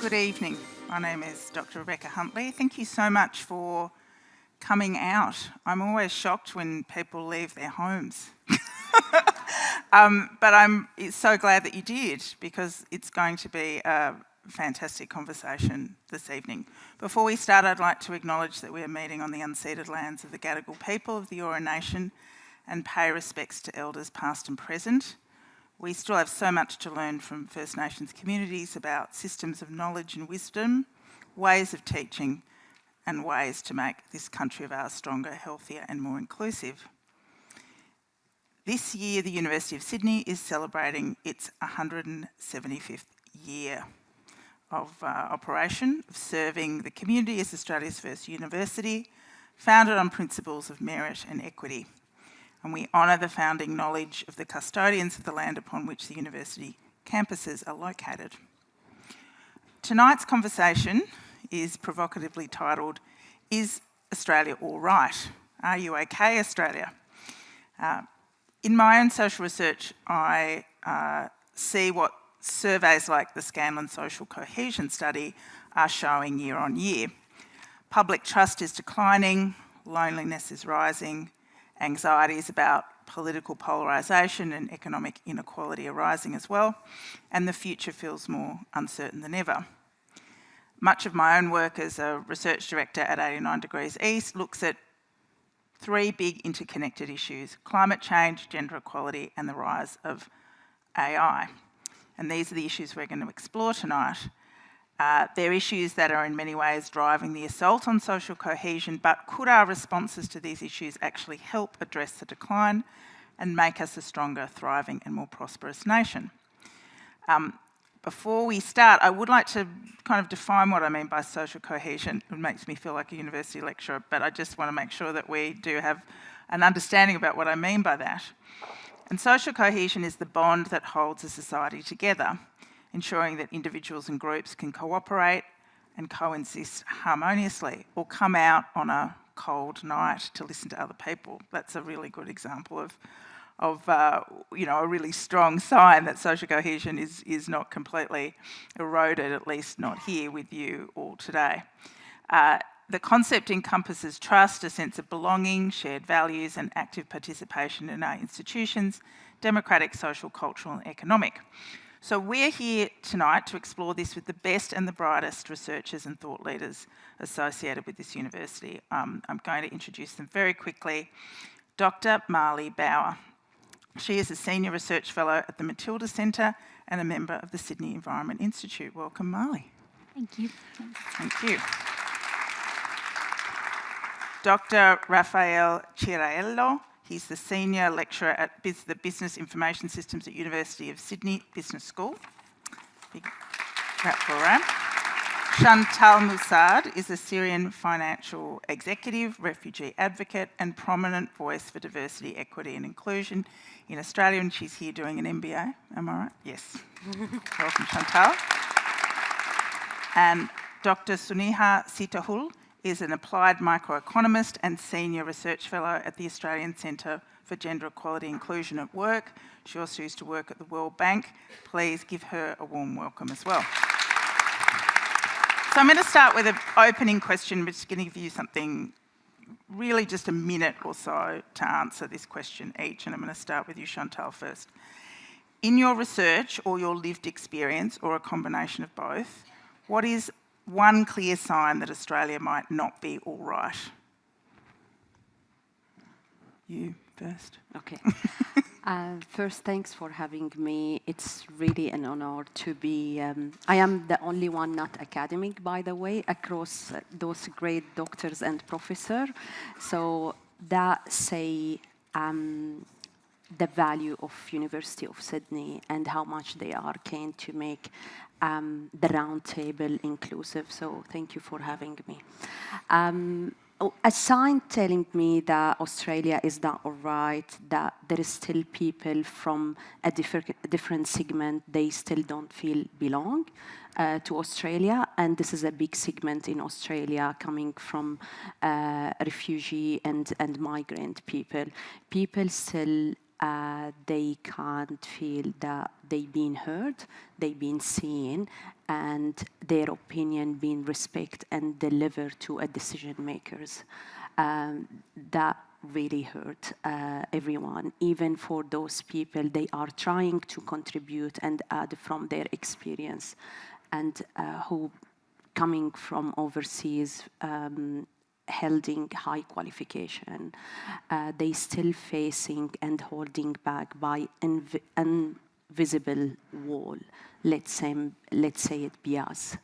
good evening. My name is Dr Rebecca Huntley. Thank you so much for coming out. I'm always shocked when people leave their homes. But I'm so glad that you did, because it's going to be a fantastic conversation this evening. Before we start, I'd like to acknowledge that we are meeting on the unceded lands of the Gadigal people of the Eora Nation and pay respects to elders past and present. We still have so much to learn from First Nations communities about systems of knowledge and wisdom, ways of teaching, and ways to make this country of ours stronger, healthier, and more inclusive. This year, the University of Sydney is celebrating its 175th year of operation, of serving the community as Australia's first university, founded on principles of merit and equity. And we honour the founding knowledge of the custodians of the land upon which the university campuses are located. Tonight's conversation is provocatively titled, "Is Australia All Right? Are you okay, Australia?" In my own social research, I see what surveys like the Scanlon Social Cohesion Study are showing year on year. Public trust is declining, loneliness is rising, anxieties about political polarisation and economic inequality are rising as well, and the future feels more uncertain than ever. Much of my own work as a research director at 89 Degrees East looks at three big interconnected issues: climate change, gender equality, and the rise of AI. And these are the issues we're going to explore tonight. They're issues that are in many ways driving the assault on social cohesion, but could our responses to these issues actually help address the decline and make us a stronger, thriving and more prosperous nation? Before we start, I would like to kind of define what I mean by social cohesion. It makes me feel like a university lecturer, but I just want to make sure that we do have an understanding about what I mean by that. And social cohesion is the bond that holds a society together, ensuring that individuals and groups can cooperate and coexist harmoniously, or come out on a cold night to listen to other people. That's a really good example of a really strong sign that social cohesion is not completely eroded, at least not here with you all today. The concept encompasses trust, a sense of belonging, shared values, and active participation in our institutions, democratic, social, cultural, and economic. So we're here tonight to explore this with the best and the brightest researchers and thought leaders associated with this university. I'm going to introduce them very quickly. Dr Marlee Bauer. She is a Senior Research Fellow at the Matilda Centre and a member of the Sydney Environment Institute. Welcome, Marlee. Thank you. Thank you. Dr Rafael Ciriello. He's the Senior Lecturer at the Business Information Systems at University of Sydney Business School. Big clap for her. Chantal Moussard is a Syrian financial executive, refugee advocate and prominent voice for diversity, equity and inclusion in Australia, and she's here doing an MBA, am I right? Yes. Welcome, Chantal. And Dr Suniha Sitahul is an applied microeconomist and Senior Research Fellow at the Australian Centre for Gender Equality Inclusion at Work. She also used to work at the World Bank. Please give her a warm welcome as well. So I'm going to start with an opening question, which is going to give you something, really just a minute or so to answer this question each, and I'm going to start with you, Chantal, first. In your research or your lived experience, or a combination of both, what is one clear sign that Australia might not be all right? You first. Okay. First, thanks for having me. It's really an honor to be. I am the only one not academic, by the way, across those great doctors and professors. So that say the value of University of Sydney and how much they are keen to make the roundtable inclusive. So thank you for having me. A sign telling me that Australia is not all right, that there is still people from a different segment, they still don't feel belong to Australia. And this is a big segment in Australia coming from refugee and migrant people. People still they can't feel that they've been heard, they've been seen, and their opinion being respected and delivered to a decision makers. That really hurt everyone. Even for those people, they are trying to contribute and add from their experience, and who coming from overseas, holding high qualification, they still facing and holding back by invisible wall. Let's say it bias.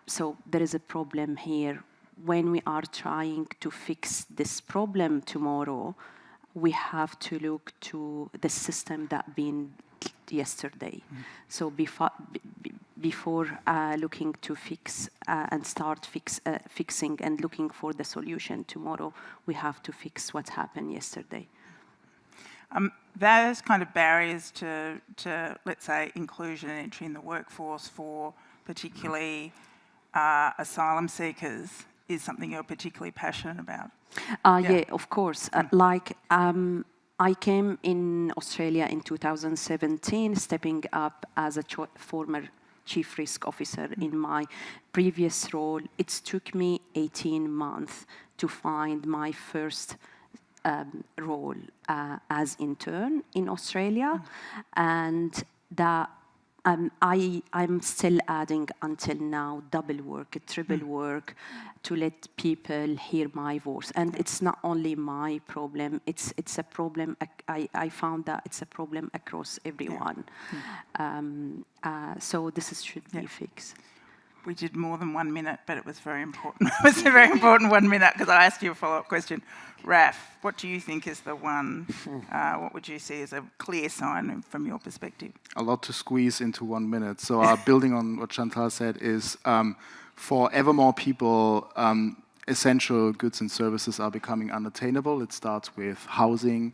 So there is a problem here. When we are trying to fix this problem tomorrow, we have to look to the system that been yesterday. So before looking to fix and start fixing and looking for the solution tomorrow, we have to fix what happened yesterday. Those kind of barriers to, let's say, inclusion and entry in the workforce for particularly asylum seekers is something you're particularly passionate about. Yeah, of course. I came in Australia in 2017, stepping up as a former chief risk officer in my previous role. It took me 18 months to find my first role as intern in Australia, and that I'm still adding until now double work, triple work to let people hear my voice. And it's not only my problem, it's a problem, I found that it's a problem across everyone. So this should be fixed. We did more than 1 minute, but it was very important. It was a very important 1 minute because I asked you a follow-up question. Raf, what do you think is the one, what would you see as a clear sign from your perspective? A lot to squeeze into 1 minute. So building on what Chantal said is for ever more people, essential goods and services are becoming unattainable. It starts with housing,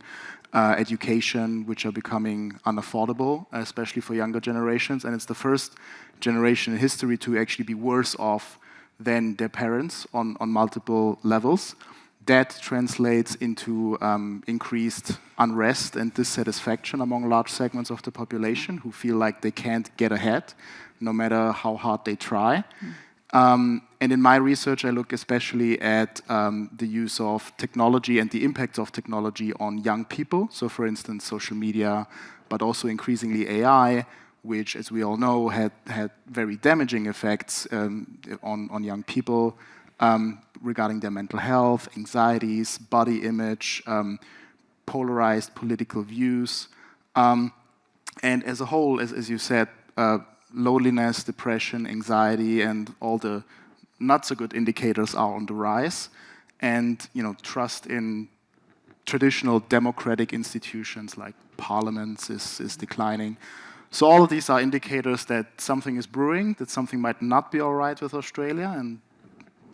education, which are becoming unaffordable, especially for younger generations. And it's the first generation in history to actually be worse off than their parents on multiple levels. That translates into increased unrest and dissatisfaction among large segments of the population who feel like they can't get ahead, no matter how hard they try. And in my research, I look especially at the use of technology and the impacts of technology on young people. So for instance, social media, but also increasingly AI, which, as we all know, had very damaging effects on young people regarding their mental health, anxieties, body image, polarized political views. And as a whole, as you said, loneliness, depression, anxiety, and all the not so good indicators are on the rise. And trust in traditional democratic institutions like parliaments is declining. So all of these are indicators that something is brewing, that something might not be all right with Australia, and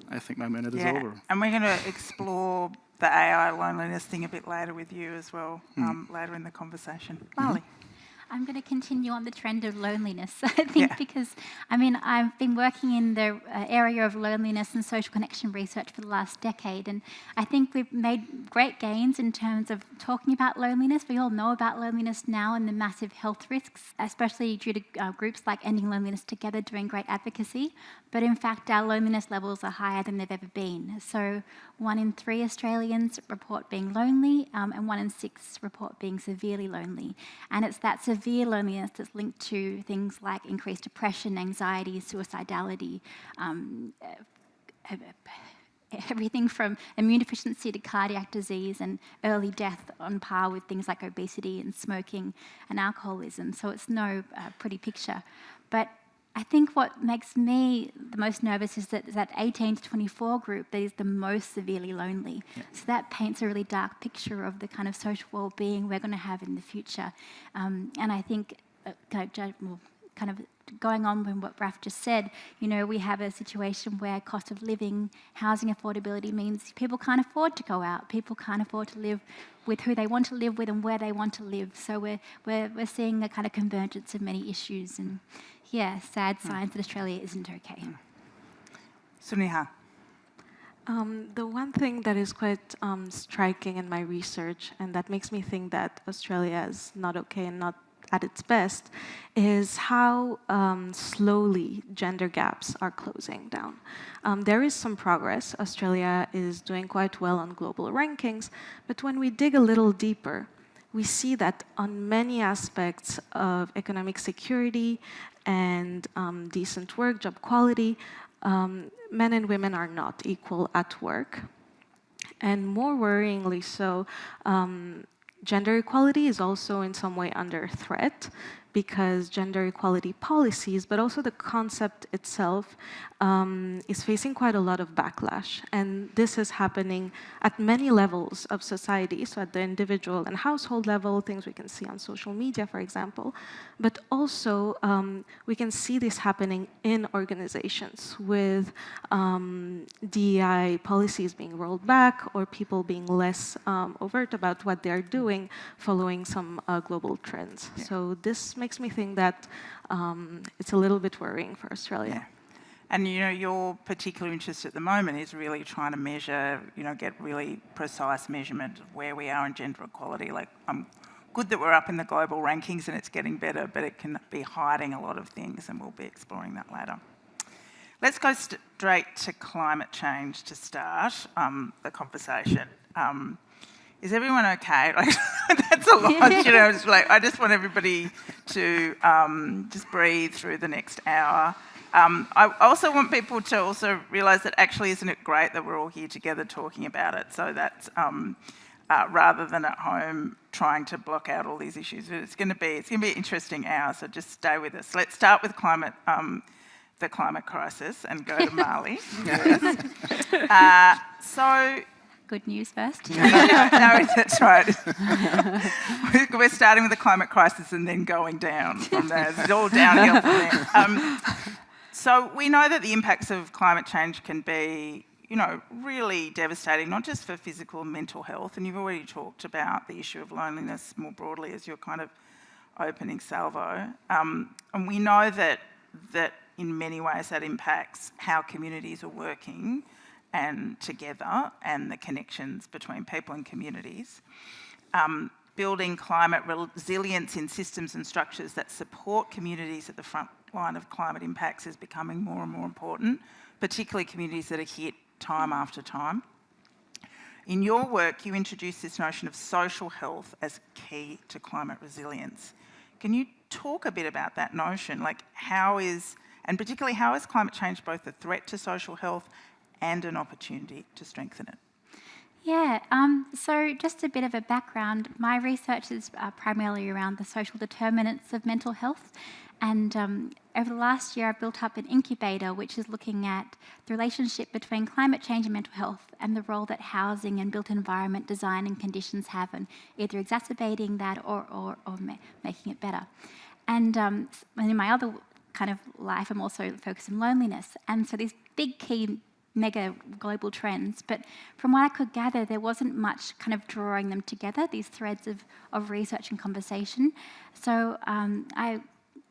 I think my minute is over. And we're going to explore the AI loneliness thing a bit later with you as well, later in the conversation. Marley. I'm going to continue on the trend of loneliness, I think, because, I've been working in the area of loneliness and social connection research for the last decade, and I think we've made great gains in terms of talking about loneliness. We all know about loneliness now and the massive health risks, especially due to groups like Ending Loneliness Together doing great advocacy, but in fact our loneliness levels are higher than they've ever been. So 1 in 3 Australians report being lonely, and 1 in 6 report being severely lonely. And it's that severe loneliness that's linked to things like increased depression, anxiety, suicidality, everything from immune deficiency to cardiac disease and early death on par with things like obesity and smoking and alcoholism. So it's no pretty picture. But I think what makes me the most nervous is that 18 to 24 group that is the most severely lonely. Yeah. So that paints a really dark picture of the kind of social well-being we're going to have in the future. And I think, kind of going on with what Raf just said, we have a situation where cost of living, housing affordability means people can't afford to go out. People can't afford to live with who they want to live with and where they want to live. So we're seeing a kind of convergence of many issues, and sad signs that Australia isn't okay. Suniha. The one thing that is quite striking in my research, and that makes me think that Australia is not okay and not at its best, is how slowly gender gaps are closing down. There is some progress. Australia is doing quite well on global rankings, but when we dig a little deeper, we see that on many aspects of economic security and decent work, job quality, men and women are not equal at work. And more worryingly so, gender equality is also in some way under threat because gender equality policies, but also the concept itself, is facing quite a lot of backlash. And this is happening at many levels of society, so at the individual and household level, things we can see on social media, for example, but also we can see this happening in organizations with DEI policies being rolled back or people being less overt about what they're doing following some global trends. Yeah. So this makes me think that it's a little bit worrying for Australia. Yeah. And your particular interest at the moment is really trying to measure, get really precise measurement of where we are in gender equality. Like, good that we're up in the global rankings and it's getting better, but it can be hiding a lot of things, and we'll be exploring that later. Let's go straight to climate change to start the conversation. Is everyone okay? Like, that's a lot, It's like, I just want everybody to just breathe through the next hour. I also want people to also realise that actually, isn't it great that we're all here together talking about it? So that's rather than at home trying to block out all these issues. It's going to be an interesting hour. So just stay with us. Let's start with the climate crisis and go to Mali. So. Good news first. No, that's right. We're starting with the climate crisis and then going down from there. It's all downhill from there. So we know that the impacts of climate change can be, really devastating, not just for physical and mental health. And you've already talked about the issue of loneliness more broadly as your kind of opening salvo. And we know that in many ways that impacts how communities are working and together, and the connections between people and communities. Building climate resilience in systems and structures that support communities at the front line of climate impacts is becoming more and more important, particularly communities that are hit time after time. In your work, you introduce this notion of social health as key to climate resilience. Can you talk a bit about that notion? Like, and particularly how is climate change both a threat to social health and an opportunity to strengthen it? Yeah, so just a bit of a background. My research is primarily around the social determinants of mental health. And over the last year, I've built up an incubator, which is looking at the relationship between climate change and mental health and the role that housing and built environment design and conditions have in either exacerbating that or making it better. And in my other kind of life, I'm also focused on loneliness. And so these big key mega global trends, but from what I could gather, there wasn't much kind of drawing them together, these threads of research and conversation. So I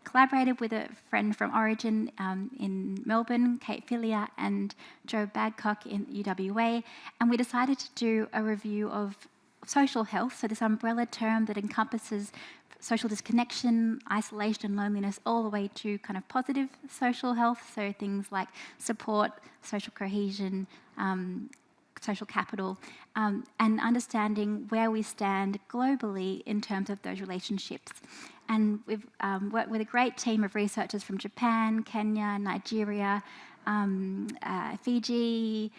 collaborated with a friend from Origin in Melbourne, Kate Fillier, and Joe Badcock in UWA, and we decided to do a review of social health, so this umbrella term that encompasses social disconnection, isolation and loneliness, all the way to kind of positive social health, so things like support, social cohesion, social capital, and understanding where we stand globally in terms of those relationships. And we've worked with a great team of researchers from Japan, Kenya, Nigeria, Fiji,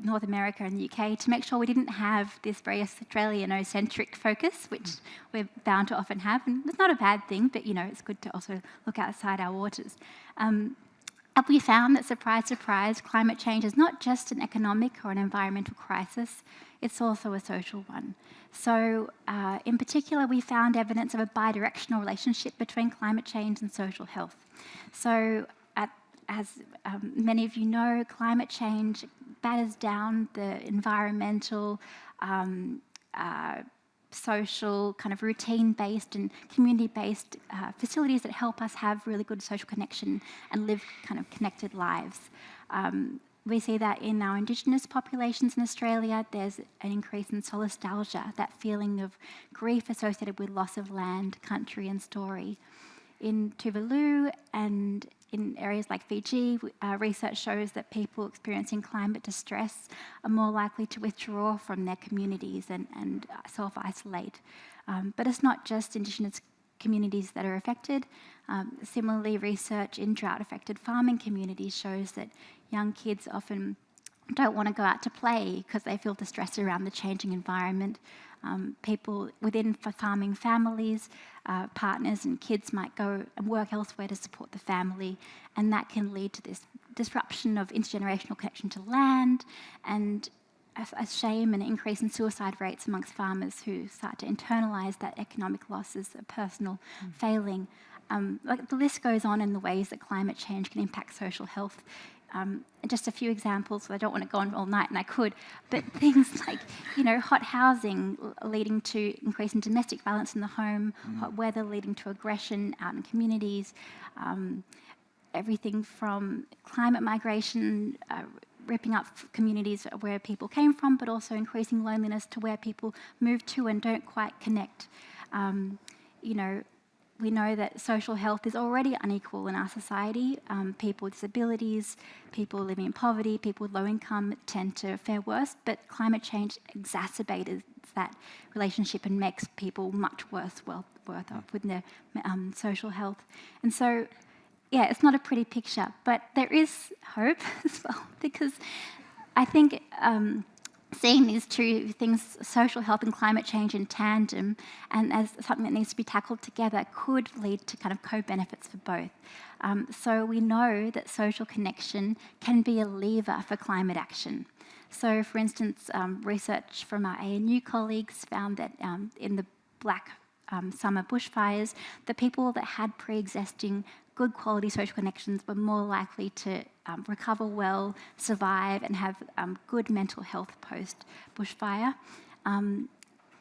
North America and the UK, to make sure we didn't have this very Australian-centric focus, which we're bound to often have. And it's not a bad thing, but it's good to also look outside our waters. We found that, surprise, surprise, climate change is not just an economic or an environmental crisis, it's also a social one. So in particular, we found evidence of a bidirectional relationship between climate change and social health. So as many of you know, climate change batters down the environmental, social, kind of routine-based and community-based facilities that help us have really good social connection and live kind of connected lives. We see that in our Indigenous populations in Australia, there's an increase in solastalgia, that feeling of grief associated with loss of land, country and story. In Tuvalu and in areas like Fiji, research shows that people experiencing climate distress are more likely to withdraw from their communities and self-isolate. But it's not just Indigenous communities that are affected. Similarly, research in drought-affected farming communities shows that young kids often don't want to go out to play because they feel distressed around the changing environment. People within farming families, partners and kids might go and work elsewhere to support the family, and that can lead to this disruption of intergenerational connection to land and a shame and an increase in suicide rates amongst farmers who start to internalise that economic loss as a personal failing. Like the list goes on in the ways that climate change can impact social health. Just a few examples, so I don't want to go on all night, and I could, but things like, hot housing leading to increase in domestic violence in the home, hot weather leading to aggression out in communities, everything from climate migration, ripping up communities where people came from, but also increasing loneliness to where people move to and don't quite connect. We know that social health is already unequal in our society. People with disabilities, people living in poverty, people with low income tend to fare worse, but climate change exacerbates that relationship and makes people much worse off with their social health. And so, yeah, it's not a pretty picture, but there is hope as well, because I think seeing these two things, social health and climate change in tandem, and as something that needs to be tackled together, could lead to kind of co-benefits for both. So we know that social connection can be a lever for climate action. So, for instance, research from our ANU colleagues found that in the Black summer bushfires, the people that had pre-existing good quality social connections were more likely to recover well, survive, and have good mental health post-bushfire.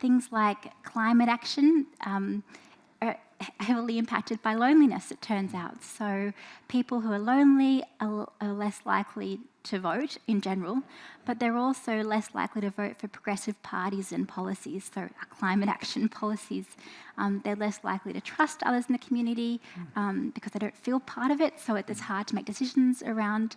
Things like climate action are heavily impacted by loneliness, it turns out. So people who are lonely are less likely to vote in general, but they're also less likely to vote for progressive parties and policies, so climate action policies. They're less likely to trust others in the community because they don't feel part of it, so it's hard to make decisions around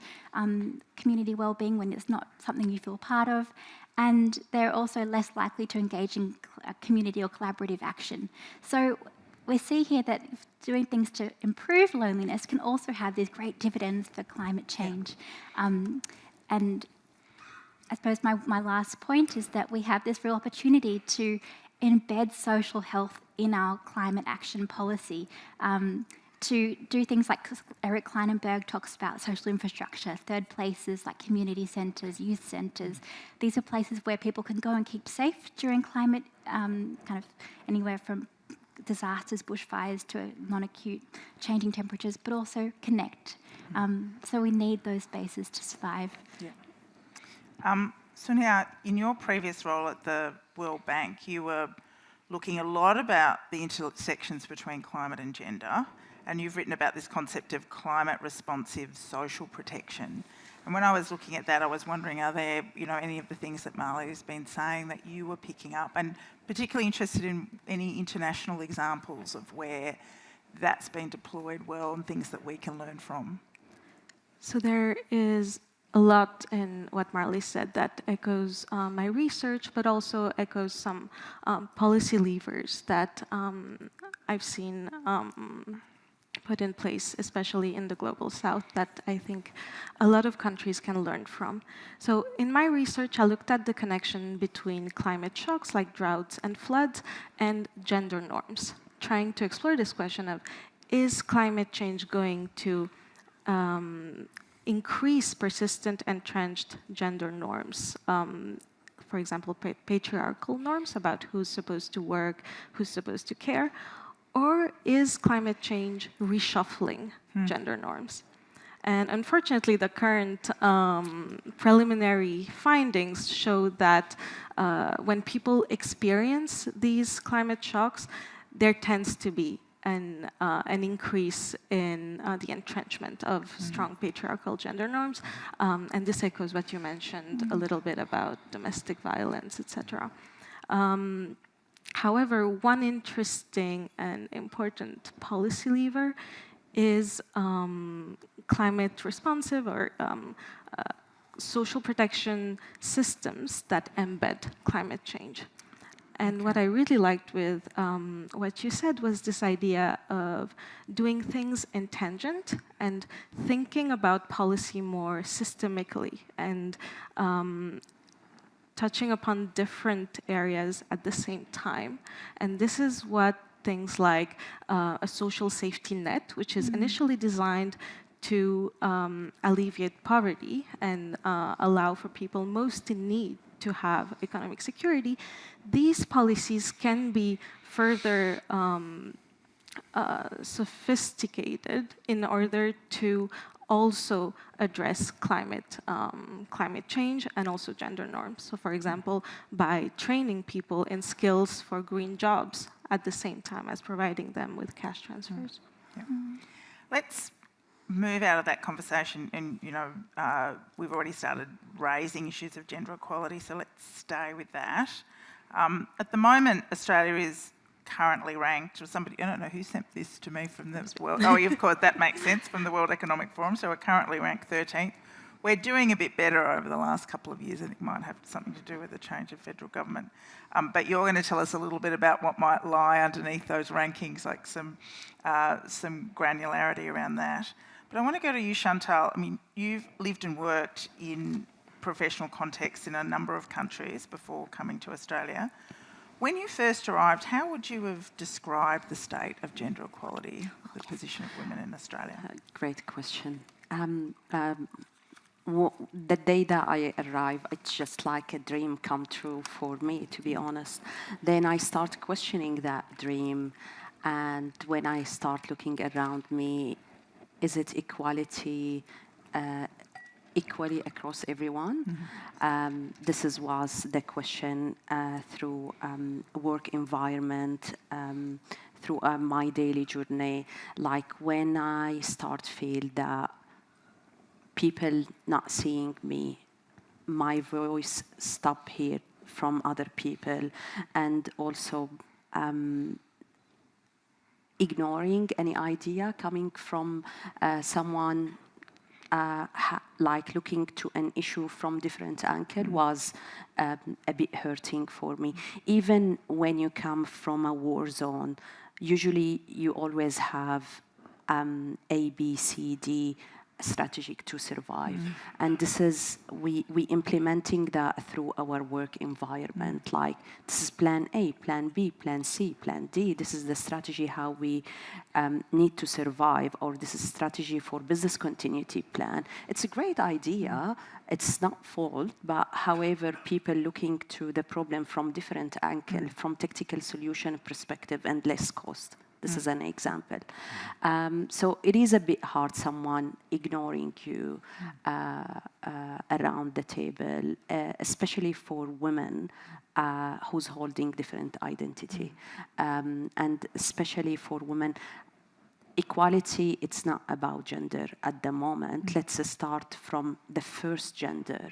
community well-being when it's not something you feel part of. And they're also less likely to engage in community or collaborative action. So we see here that doing things to improve loneliness can also have these great dividends for climate change. And I suppose my last point is that we have this real opportunity to embed social health in our climate action policy, to do things like Eric Kleinenberg talks about social infrastructure, third places like community centres, youth centres. These are places where people can go and keep safe during climate, kind of anywhere from disasters, bushfires, to non-acute changing temperatures, but also connect. So we need those spaces to survive. Yeah. Sonia, in your previous role at the World Bank, you were looking a lot about the intersections between climate and gender, and you've written about this concept of climate-responsive social protection. And when I was looking at that, I was wondering, are there, any of the things that Marley's been saying that you were picking up? And particularly interested in any international examples of where that's been deployed well and things that we can learn from. So there is a lot in what Marley said that echoes my research, but also echoes some policy levers that I've seen put in place, especially in the Global South, that I think a lot of countries can learn from. So in my research, I looked at the connection between climate shocks like droughts and floods and gender norms, trying to explore this question of, is climate change going to increase persistent entrenched gender norms? For example, patriarchal norms about who's supposed to work, who's supposed to care, or is climate change reshuffling gender norms? And unfortunately, the current preliminary findings show that when people experience these climate shocks, there tends to be an increase in the entrenchment of strong patriarchal gender norms. And this echoes what you mentioned a little bit about domestic violence, etc. However, one interesting and important policy lever is climate responsive or social protection systems that embed climate change. And what I really liked with what you said was this idea of doing things in tangent and thinking about policy more systemically and touching upon different areas at the same time. And this is what things like a social safety net, which is initially designed to alleviate poverty and allow for people most in need to have economic security, these policies can be further sophisticated in order to also address climate change and also gender norms. So for example, by training people in skills for green jobs at the same time as providing them with cash transfers. Yeah. Let's move out of that conversation and, we've already started raising issues of gender equality, so let's stay with that. At the moment, Australia is currently ranked, or somebody, I don't know who sent this to me from the World, of course, that makes sense, from the World Economic Forum, so we're currently ranked 13th. We're doing a bit better over the last couple of years. I think it might have something to do with the change of federal government. But you're going to tell us a little bit about what might lie underneath those rankings, like some granularity around that. But I want to go to you, Chantal. I mean, you've lived and worked in professional contexts in a number of countries before coming to Australia. When you first arrived, how would you have described the state of gender equality, the position of women in Australia? Great question. The day that I arrived, it's just like a dream come true for me, to be honest. Then I start questioning that dream, and when I start looking around me, is it equality equally across everyone? This was the question through work environment, through my daily journey. Like when I start feel that people not seeing me, my voice stop here from other people, and also ignoring any idea coming from someone like looking to an issue from different angle was a bit hurting for me. Even when you come from a war zone, usually you always have A, B, C, D strategy to survive. And this is, we implementing that through our work environment. Like, this is plan A, plan B, plan C, plan D. This is the strategy how we need to survive, or this is strategy for business continuity plan. It's a great idea. It's not fault, but however, people looking to the problem from different angle, from technical solution perspective and less cost. This is an example. So it is a bit hard, someone ignoring you around the table, especially for women who's holding different identity. And especially for women, equality, it's not about gender at the moment. Let's start from the first gender,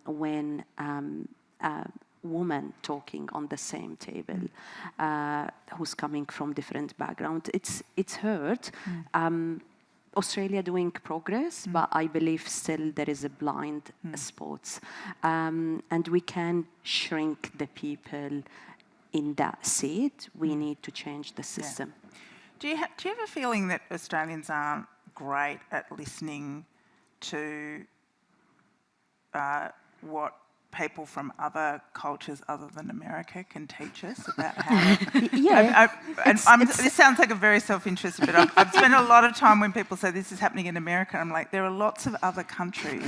when woman talking on the same table, who's coming from different background. It's hurt. Australia doing progress, but I believe still there is a blind spots. And we can shrink the people in that seat. We need to change the system. Yeah. Do you have a feeling that Australians aren't great at listening to what people from other cultures other than America can teach us about how... this sounds like a very self-interested, but I've spent a lot of time when people say this is happening in America, I'm like, there are lots of other countries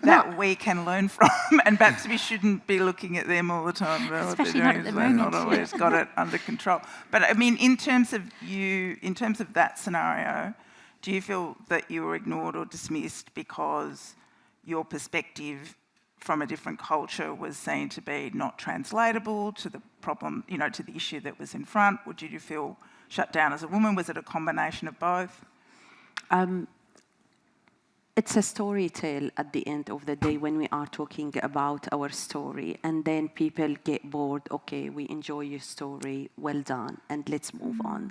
that we can learn from, and perhaps we shouldn't be looking at them all the time. Especially not at the moment. Not always got it under control. But I mean, in terms of that scenario, do you feel that you were ignored or dismissed because your perspective from a different culture was seen to be not translatable to the problem, to the issue that was in front? Or did you feel shut down as a woman? Was it a combination of both? It's a story tale at the end of the day when we are talking about our story, and then people get bored. Okay, we enjoy your story, well done, and let's move on.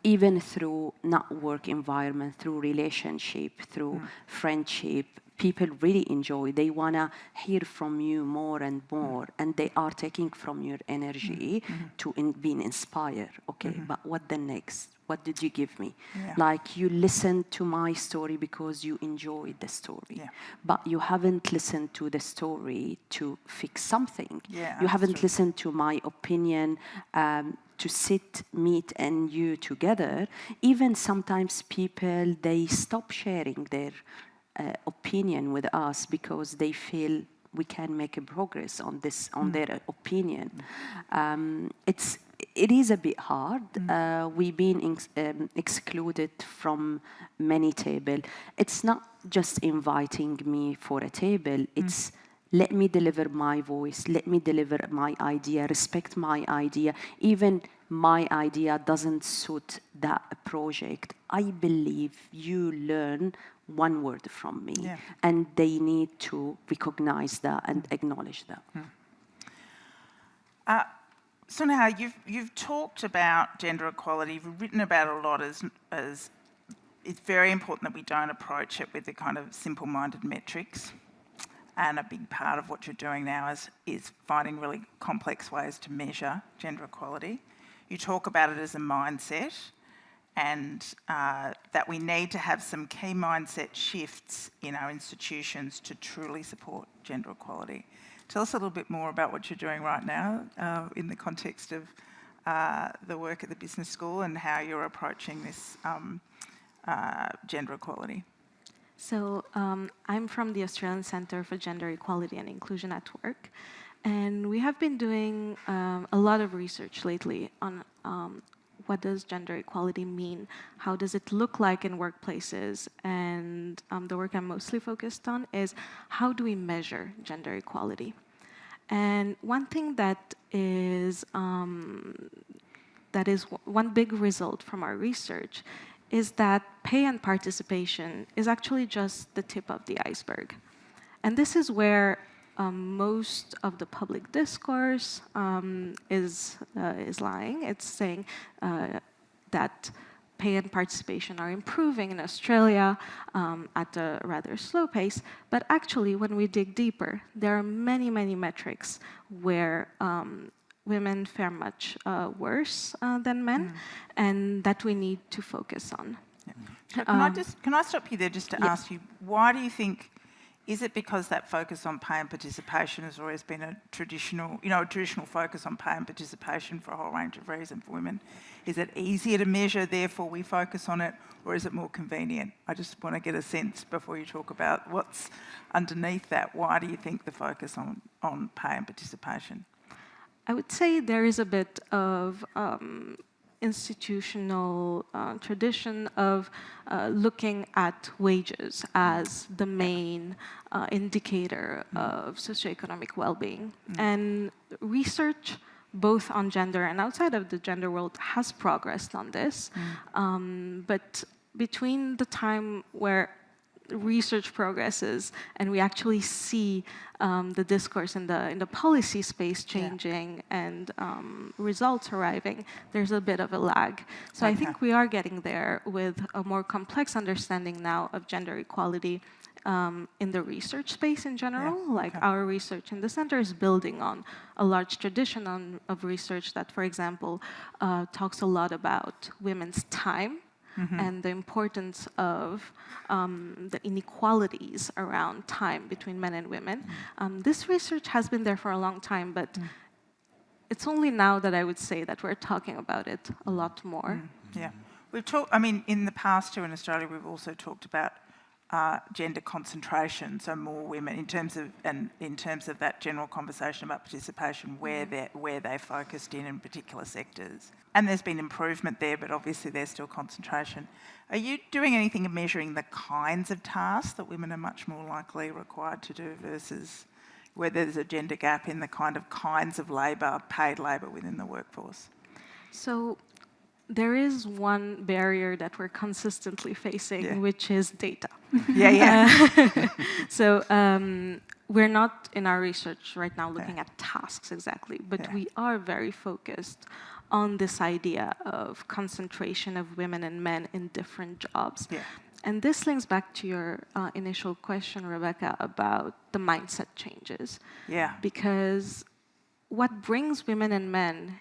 Even through not work environment, through relationship, through friendship, people really enjoy. They want to hear from you more and more, and they are taking from your energy to being inspired. Okay, but what the next? What did you give me? Like, you listened to my story because you enjoyed the story, but you haven't listened to the story to fix something. You haven't listened to my opinion, to sit, meet, and you together. Even sometimes people, they stop sharing their opinion with us because they feel we can make a progress on this, on their opinion. It is a bit hard. We've been excluded from many tables. It's not just inviting me for a table. It's let me deliver my voice, let me deliver my idea, respect my idea. Even my idea doesn't suit that project. I believe you learn one word from me, and they need to recognize that and acknowledge that. So now you've talked about gender equality, you've written about it a lot as it's very important that we don't approach it with the kind of simple-minded metrics. And a big part of what you're doing now is finding really complex ways to measure gender equality. You talk about it as a mindset, and that we need to have some key mindset shifts in our institutions to truly support gender equality. Tell us a little bit more about what you're doing right now in the context of the work at the business school and how you're approaching this gender equality. So I'm from the Australian Centre for Gender Equality and Inclusion at Work, and we have been doing a lot of research lately on what does gender equality mean, how does it look like in workplaces, and the work I'm mostly focused on is how do we measure gender equality. And one thing that is one big result from our research is that pay and participation is actually just the tip of the iceberg. And this is where most of the public discourse is lying. It's saying that pay and participation are improving in Australia at a rather slow pace. But actually, when we dig deeper, there are many, many metrics where women fare much worse than men, and that we need to focus on. So can I stop you there just to ask you, why do you think, is it because that focus on pay and participation has always been a traditional focus on pay and participation for a whole range of reasons for women? Is it easier to measure, therefore we focus on it, or is it more convenient? I just want to get a sense before you talk about what's underneath that. Why do you think the focus on pay and participation? I would say there is a bit of institutional tradition of looking at wages as the main indicator of socioeconomic well-being. And research, both on gender and outside of the gender world, has progressed on this. But between the time where research progresses and we actually see the discourse in the policy space changing and results arriving, there's a bit of a lag. So I think we are getting there with a more complex understanding now of gender equality in the research space in general. Our research in the center is building on a large tradition of research that, for example, talks a lot about women's time and the importance of the inequalities around time between men and women. This research has been there for a long time, but it's only now that I would say that we're talking about it a lot more. Yeah. We've talked, in the past too in Australia, we've also talked about gender concentration, so more women in terms of that general conversation about participation, where they're focused in particular sectors. And there's been improvement there, but obviously there's still concentration. Are you doing anything in measuring the kinds of tasks that women are much more likely required to do versus where there's a gender gap in the kinds of labour, paid labour within the workforce? So there is one barrier that we're consistently facing, which is data. So we're not in our research right now looking at tasks exactly, but we are very focused on this idea of concentration of women and men in different jobs. And this links back to your initial question, Rebecca, about the mindset changes. Because what brings women and men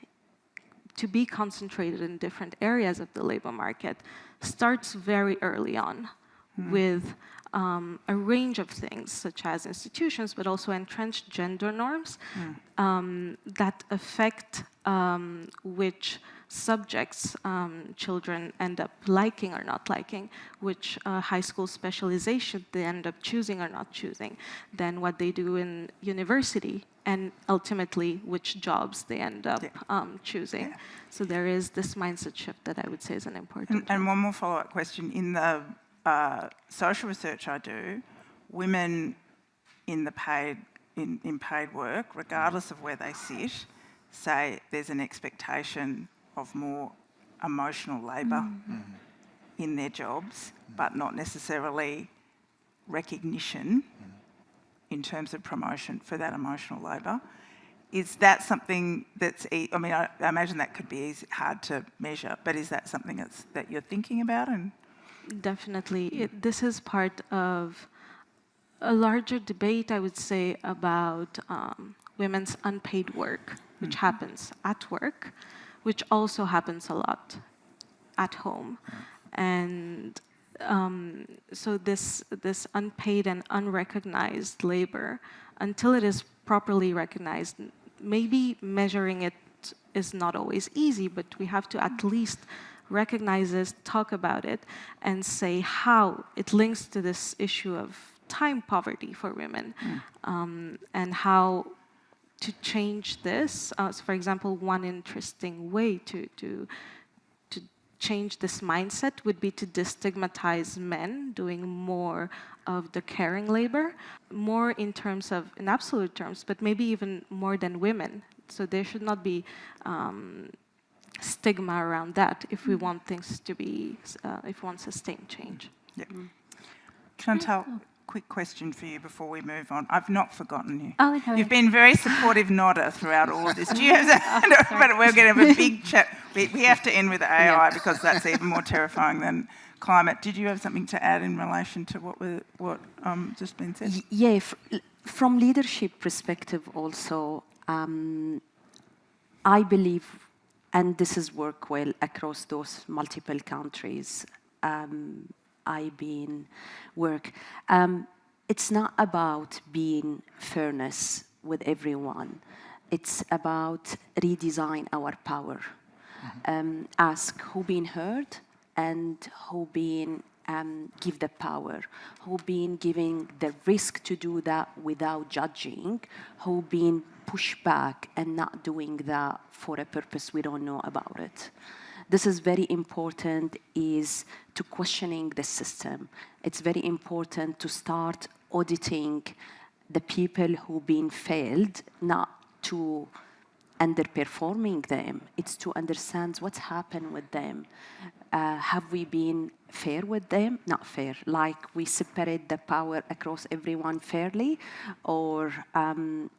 to be concentrated in different areas of the labor market starts very early on with a range of things, such as institutions, but also entrenched gender norms that affect which subjects children end up liking or not liking, which high school specialization they end up choosing or not choosing, then what they do in university, and ultimately which jobs they end up choosing. So there is this mindset shift that I would say is an important And one more follow-up question. In the social research I do, women in the in paid work, regardless of where they sit, say there's an expectation of more emotional labour in their jobs, but not necessarily recognition in terms of promotion for that emotional labour. Is that something that's, I mean, I imagine that could be hard to measure, but is that something that you're thinking about? And definitely, this is part of a larger debate, I would say, about women's unpaid work, which happens at work, which also happens a lot at home. And so this unpaid and unrecognized labor, until it is properly recognized, maybe measuring it is not always easy, but we have to at least recognize this, talk about it, and say how it links to this issue of time poverty for women, and how to change this. So for example, one interesting way to change this mindset would be to destigmatize men doing more of the caring labor, more in terms of, in absolute terms, but maybe even more than women. So there should not be stigma around that if we want things to be, if we want sustained change. Chantal, quick question for you before we move on. I've not forgotten you. Oh, no. You've been very supportive nodder throughout all of this. Do you have that? But we're going to have a big chat. We have to end with AI because that's even more terrifying than climate. Did you have something to add in relation to what just been said? Yeah, from leadership perspective also, I believe, and this has worked well across those multiple countries I've been work. It's not about being fairness with everyone. It's about redesign our power. Ask who been heard and who been give the power, who been giving the risk to do that without judging, who been pushed back and not doing that for a purpose we don't know about it. This is very important, is to questioning the system. It's very important to start auditing the people who've been failed, not to underperforming them. It's to understand what's happened with them. Have we been fair with them? Not fair, like we separate the power across everyone fairly, or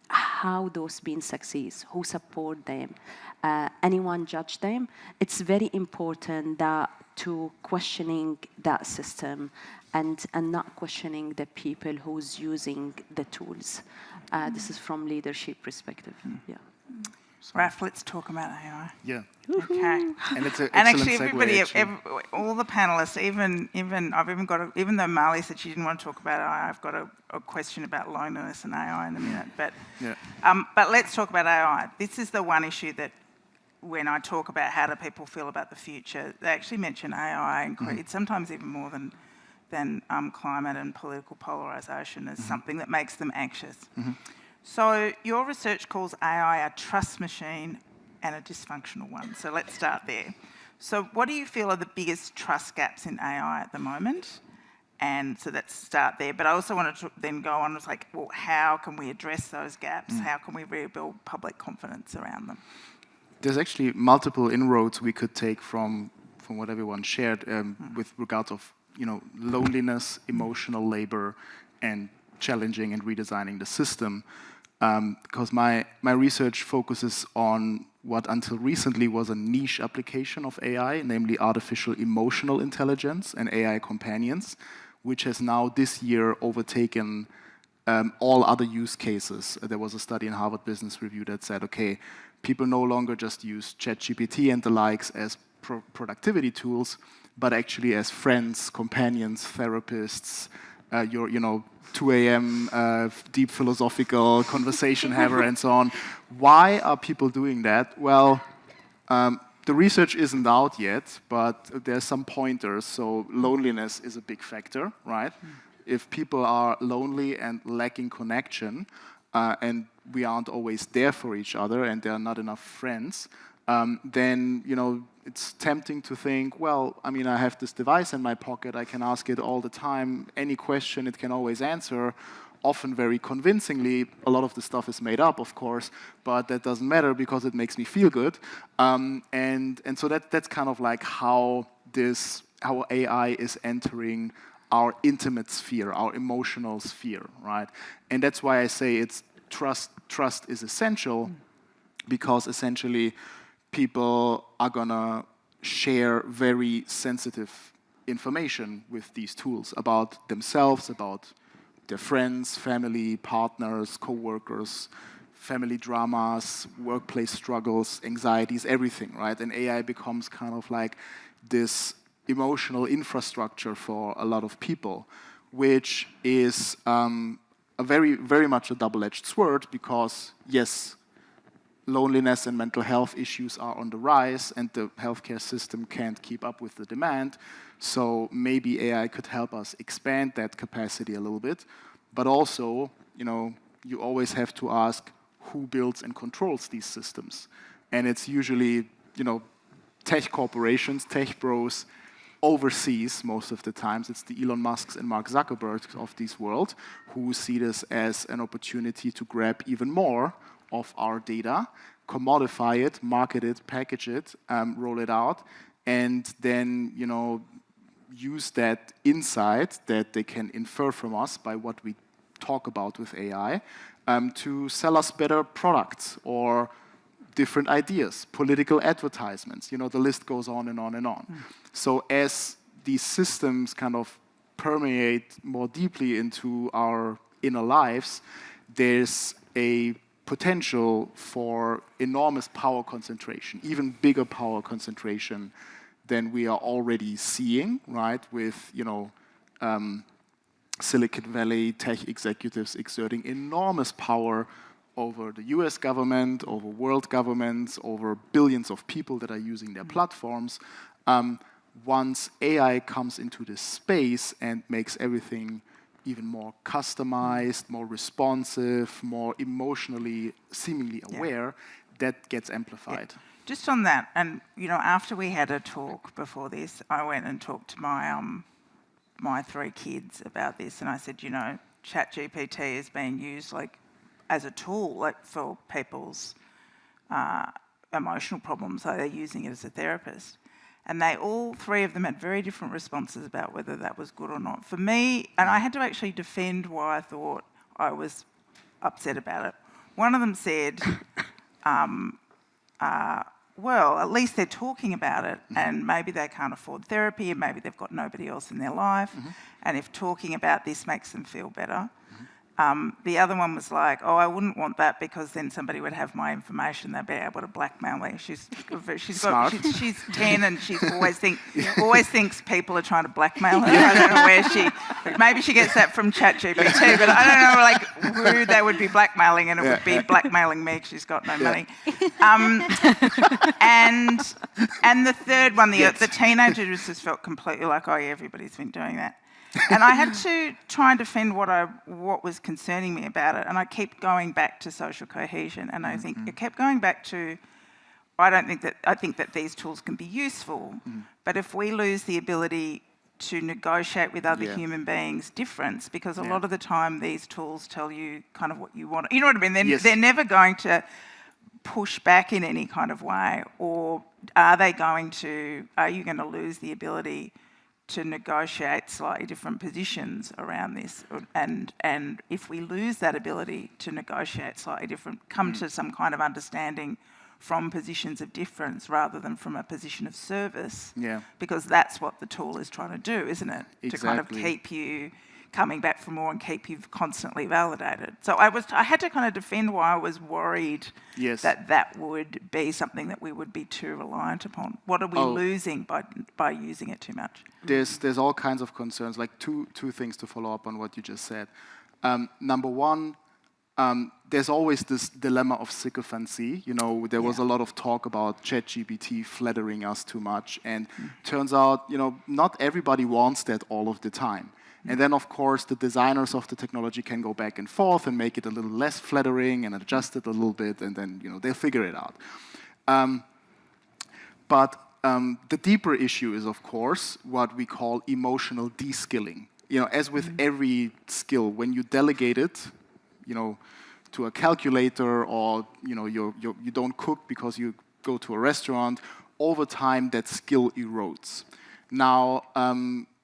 how those been succeeds, who support them, anyone judge them? It's very important that to questioning that system and not questioning the people who's using the tools. This is from leadership perspective. Raf, let's talk about AI. Okay. And it's an actually, excellent everybody, all the panelists, even though Marley said she didn't want to talk about AI, I've got a question about loneliness and AI in a minute. But let's talk about AI. This is the one issue that, when I talk about how do people feel about the future, they actually mention AI and creed, sometimes even more than climate and political polarisation, as something that makes them anxious. So your research calls AI a trust machine and a dysfunctional one. So let's start there. So what do you feel are the biggest trust gaps in AI at the moment? And so let's start there. But I also wanted to then go on, it's like, well, how can we address those gaps? How can we rebuild public confidence around them? there's actually multiple inroads we could take from what everyone shared with regards of loneliness, emotional labor, and challenging and redesigning the system. Because my research focuses on what until recently was a niche application of AI, namely artificial emotional intelligence and AI companions, which has now this year overtaken all other use cases. There was a study in Harvard Business Review that said, okay, people no longer just use ChatGPT and the likes as productivity tools, but actually as friends, companions, therapists, your 2 a.m. Deep philosophical conversation haver and so on. Why are people doing that? Well, the research isn't out yet, but there's some pointers. So loneliness is a big factor, right? If people are lonely and lacking connection, and we aren't always there for each other, and there are not enough friends, then it's tempting to think, well, I mean, I have this device in my pocket, I can ask it all the time, any question it can always answer, often very convincingly. A lot of the stuff is made up, of course, but that doesn't matter because it makes me feel good. And so that's kind of like how AI is entering our intimate sphere, our emotional sphere, right? And that's why I say it's trust is essential, because essentially people are gonna share very sensitive information with these tools about themselves, about their friends, family, partners, co-workers, family dramas, workplace struggles, anxieties, everything, right? And AI becomes kind of like this emotional infrastructure for a lot of people, which is a very, very much a double-edged sword, because yes, loneliness and mental health issues are on the rise, and the healthcare system can't keep up with the demand. So maybe AI could help us expand that capacity a little bit. But also, you always have to ask who builds and controls these systems. And it's usually, tech corporations, tech bros, overseas most of the times. It's the Elon Musks and Mark Zuckerbergs of this world who see this as an opportunity to grab even more of our data, commodify it, market it, package it, roll it out, and then use that insight that they can infer from us by what we talk about with AI to sell us better products or different ideas, political advertisements. The list goes on and on and on. So as these systems kind of permeate more deeply into our inner lives, there's a potential for enormous power concentration, even bigger power concentration than we are already seeing, right? With Silicon Valley tech executives exerting enormous power over the US government, over world governments, over billions of people that are using their platforms. Once AI comes into this space and makes everything even more customized, more responsive, more emotionally, seemingly aware, that gets amplified. Yeah. Just on that, and after we had a talk before this, I went and talked to my 3 kids about this, and I said, ChatGPT is being used as a tool for people's emotional problems. So they're using it as a therapist. And all 3 of them had very different responses about whether that was good or not. For me, and I had to actually defend why I thought I was upset about it. One of them said, well, at least they're talking about it, and maybe they can't afford therapy, and maybe they've got nobody else in their life, and if talking about this makes them feel better. The other one was like, I wouldn't want that because then somebody would have my information. They'd be able to blackmail me. She's 10 and she always thinks people are trying to blackmail her. I don't know where maybe she gets that from ChatGPT, but I don't know who they would be blackmailing, and it would be blackmailing me because she's got no money. And the third one, the teenager just felt completely like, everybody's been doing that. And I had to try and defend what was concerning me about it, and I keep going back to social cohesion, and I think it kept going back to, I think that these tools can be useful, but if we lose the ability to negotiate with other human beings difference, because a lot of the time these tools tell you kind of what you want. You know what I mean? They're never going to push back in any kind of way, or are you going to lose the ability to negotiate slightly different positions around this? And if we lose that ability to negotiate slightly different, come to some kind of understanding from positions of difference rather than from a position of service, because that's what the tool is trying to do, isn't it? Exactly. To kind of keep you coming back for more and keep you constantly validated. So I had to kind of defend why I was worried that would be something that we would be too reliant upon. What are we losing by using it too much? There's all kinds of concerns. Like two things to follow up on what you just said. Number one, there's always this dilemma of sycophancy. You know, there was a lot of talk about ChatGPT flattering us too much, and turns out, you know, not everybody wants that all of the time. And then, of course, the designers of the technology can go back and forth and make it a little less flattering and adjust it a little bit, and then, you know, they'll figure it out. But the deeper issue is, of course, what we call emotional de-skilling. You know, as with every skill, when you delegate it, you know, to a calculator, or, you know, you don't cook because you go to a restaurant, over time that skill erodes. Now,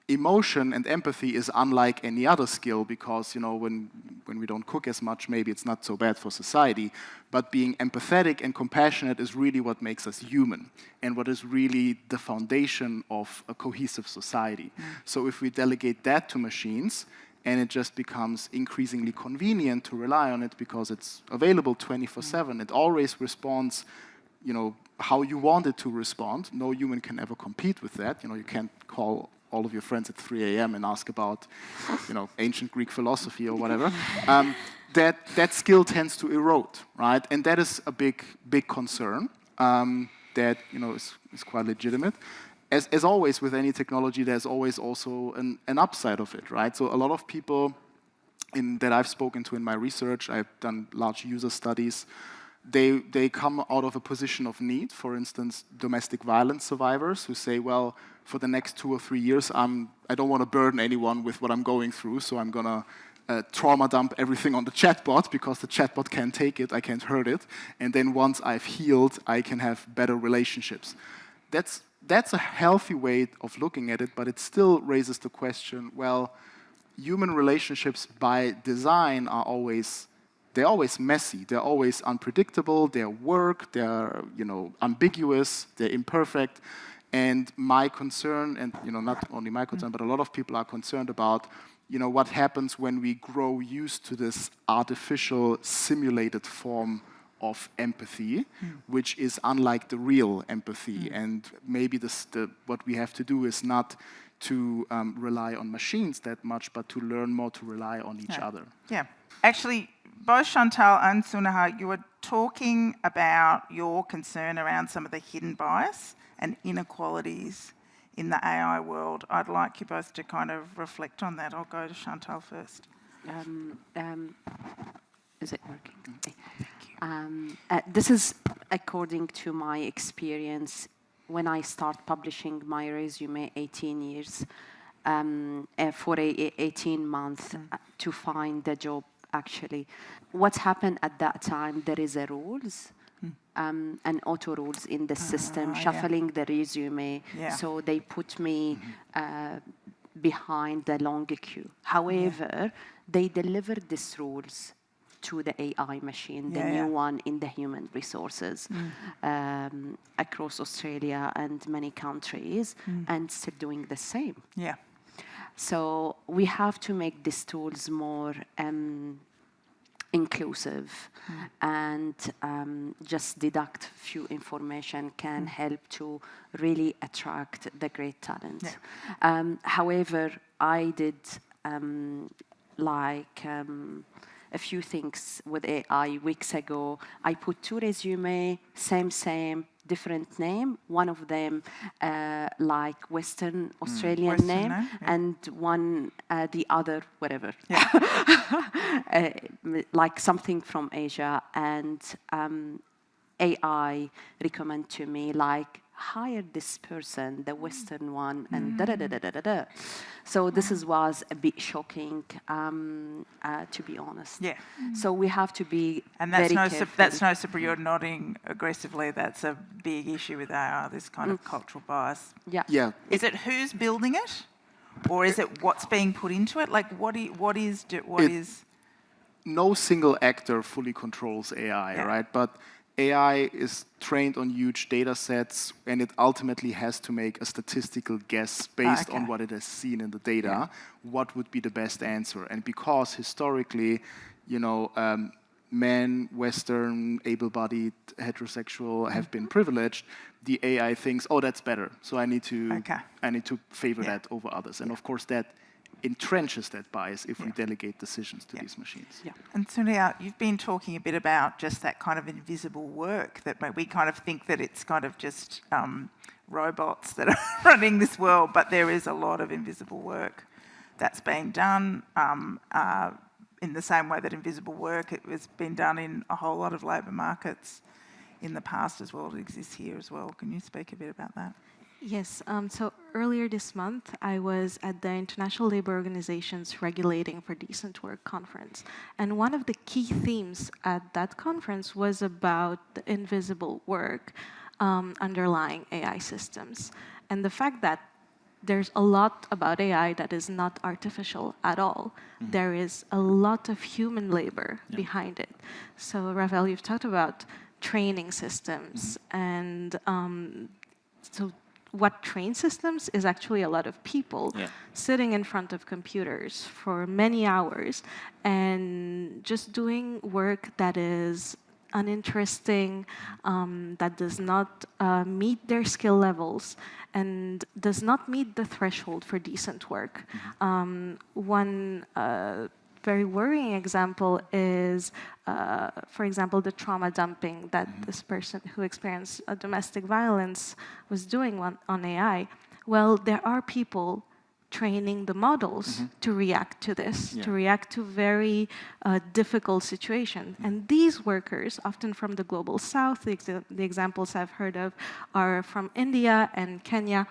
emotion and empathy is unlike any other skill, because, you know, when we don't cook as much, maybe it's not so bad for society, but being empathetic and compassionate is really what makes us human, and what is really the foundation of a cohesive society. So if we delegate that to machines, and it just becomes increasingly convenient to rely on it because it's available 24/7, it always responds, you know, how you want it to respond. No human can ever compete with that. You know, you can't call all of your friends at 3 a.m. and ask about, you know, ancient Greek philosophy or whatever. That skill tends to erode, right? And that is a big concern that, you know, is quite legitimate. As always with any technology, there's always also an upside of it, right? So a lot of people that I've spoken to in my research, I've done large user studies, they come out of a position of need. For instance, domestic violence survivors who say, well, for the next 2 or 3 years, I don't want to burden anyone with what I'm going through, so I'm going to trauma dump everything on the chatbot, because the chatbot can't take it, I can't hurt it, and then once I've healed, I can have better relationships. That's a healthy way of looking at it, but it still raises the question, well, human relationships by design are always messy, they're always unpredictable, they're work, they're, you know, ambiguous, they're imperfect. And my concern, and, you know, not only my concern, but a lot of people are concerned about, you know, what happens when we grow used to this artificial simulated form of empathy, which is unlike the real empathy. And maybe what we have to do is not to rely on machines that much, but to learn more to rely on each other. Yeah. Actually, both Chantal and Sunaha, you were talking about your concern around some of the hidden bias and inequalities in the AI world. I'd like you both to kind of reflect on that. I'll go to Chantal first. Is it working? Okay. This is according to my experience when I start publishing my resume 18 years for 18 months to find a job. Actually, what happened at that time, there is a rules, and auto rules in the system, shuffling the resume. So they put me behind the long queue. However, they delivered these rules to the AI machine, the new one in the human resources, across Australia and many countries, and still doing the same. Yeah. So we have to make these tools more inclusive, and just deduct few information can help to really attract the great talent. However, I did a few things with AI weeks ago. I put 2 resumes, same, different name. One of them like Western Australian name, and one the other whatever, like something from Asia. And AI recommend to me like hired this person, the Western one, and da-da-da-da-da-da. So this was a bit shocking, to be honest. Yeah. So we have to be And very that's careful. that's no super. You're nodding aggressively. That's a big issue with AI. This kind of cultural bias. Yeah. Yeah. Is it who's building it, or is it what's being put into it? Like what is? No single actor fully controls AI, right? But AI is trained on huge data sets, and it ultimately has to make a statistical guess based on what it has seen in the data, what would be the best answer. And because historically, men, Western, able-bodied, heterosexual have been privileged, the AI thinks, oh, that's better, so I need to favor that over others. And of course, that entrenches that bias if we delegate decisions to these machines. Yeah. And Sonia, you've been talking a bit about just that kind of invisible work that we kind of think that it's kind of just robots that are running this world, but there is a lot of invisible work that's being done in the same way that invisible work has been done in a whole lot of labour markets in the past as well. It exists here as well. Can you speak a bit about that? Yes, so earlier this month, I was at the International Labour Organization's Regulating for Decent Work conference. And one of the key themes at that conference was about the invisible work underlying AI systems. And the fact that there's a lot about AI that is not artificial at all. There is a lot of human labor behind it. So, Rafael, you've talked about training systems and so what trains systems is actually a lot of people sitting in front of computers for many hours and just doing work that is uninteresting, that does not meet their skill levels and does not meet the threshold for decent work. One very worrying example is, for example, the trauma dumping that this person who experienced domestic violence was doing on AI. Well, there are people training the models to react to this, to react to very difficult situations. And these workers, often from the global south, the examples I've heard of are from India and Kenya.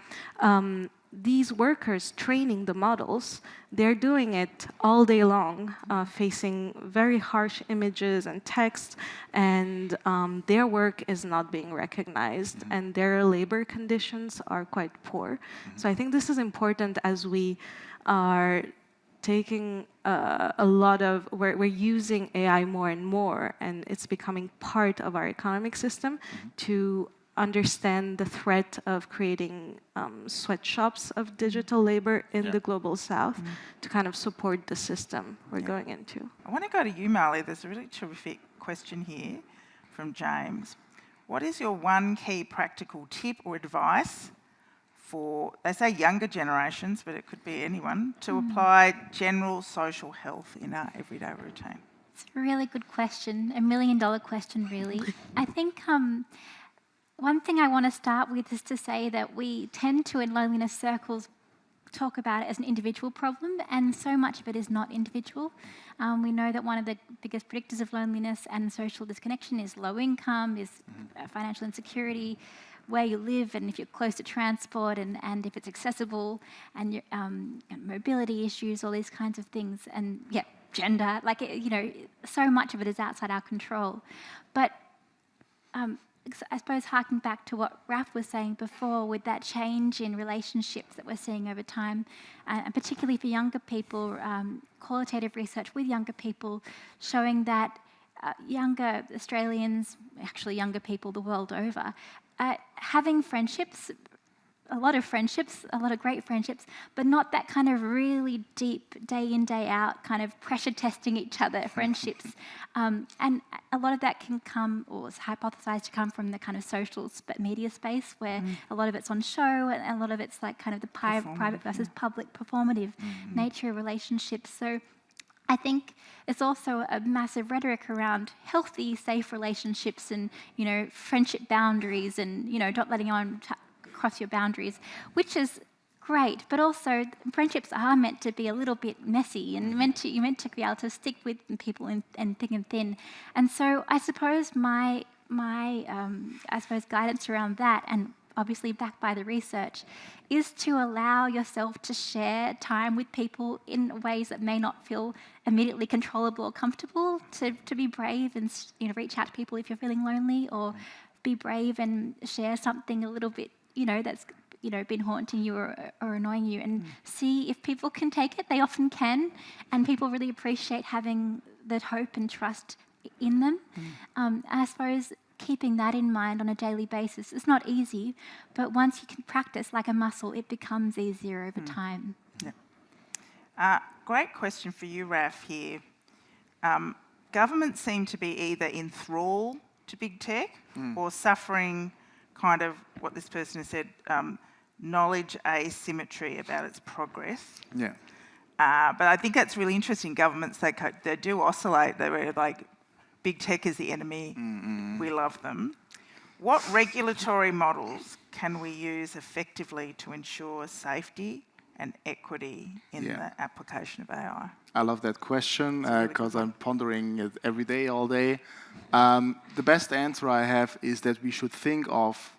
These workers training the models, they're doing it all day long, facing very harsh images and text, and their work is not being recognized, and their labor conditions are quite poor. So I think this is important as we are taking a lot of, we're using AI more and more, and it's becoming part of our economic system to understand the threat of creating sweatshops of digital labor in the global south to kind of support the system we're going into. I want to go to you, Marley. There's a really terrific question here from James. What is your one key practical tip or advice for, they say younger generations, but it could be anyone, to apply general social health in our everyday routine? It's a really good question, $1 million question, really. I think one thing I want to start with is to say that we tend to, in loneliness circles, talk about it as an individual problem, and so much of it is not individual. We know that one of the biggest predictors of loneliness and social disconnection is low income, is financial insecurity, where you live, and if you're close to transport, and if it's accessible, and mobility issues, all these kinds of things, and gender, so much of it is outside our control. But I suppose harking back to what Raf was saying before, with that change in relationships that we're seeing over time, and particularly for younger people, qualitative research with younger people showing that younger Australians, actually younger people the world over, having friendships, a lot of great friendships, but not that kind of really deep, day in, day out, kind of pressure testing each other friendships. And a lot of that can come, or is hypothesized to come, from the kind of social media space, where a lot of it's on show, and a lot of it's like kind of the private versus public performative nature of relationships. So I think it's also a massive rhetoric around healthy, safe relationships, and friendship boundaries, and not letting anyone cross your boundaries, which is great. But also, friendships are meant to be a little bit messy, and you're meant to be able to stick with people in thick and thin. And so, I suppose my guidance around that, and obviously backed by the research, is to allow yourself to share time with people in ways that may not feel immediately controllable or comfortable, to be brave and reach out to people if you're feeling lonely, or be brave and share something a little bit, that's been haunting you or annoying you, and see if people can take it. They often can, and people really appreciate having that hope and trust in them. And I suppose keeping that in mind on a daily basis is not easy, but once you can practice like a muscle, it becomes easier over time. Great question for you, Raf, here. Governments seem to be either in thrall to big tech or suffering kind of what this person has said, knowledge asymmetry about its progress. Yeah. But I think that's really interesting. Governments, they do oscillate. They're like, big tech is the enemy, we love them. What regulatory models can we use effectively to ensure safety and equity in the application of AI? I love that question because I'm pondering it every day, all day. The best answer I have is that we should think of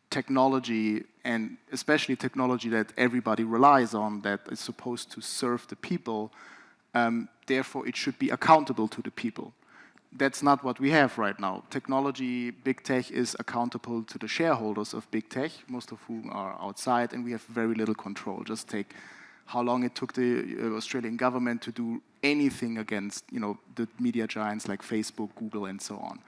technology, and especially technology that everybody relies on, that is supposed to serve the people. Therefore, it should be accountable to the people. That's not what we have right now. Technology, big tech, is accountable to the shareholders of big tech, most of whom are outside, and we have very little control. Just take how long it took the Australian government to do anything against, the media giants like Facebook, Google, and so on.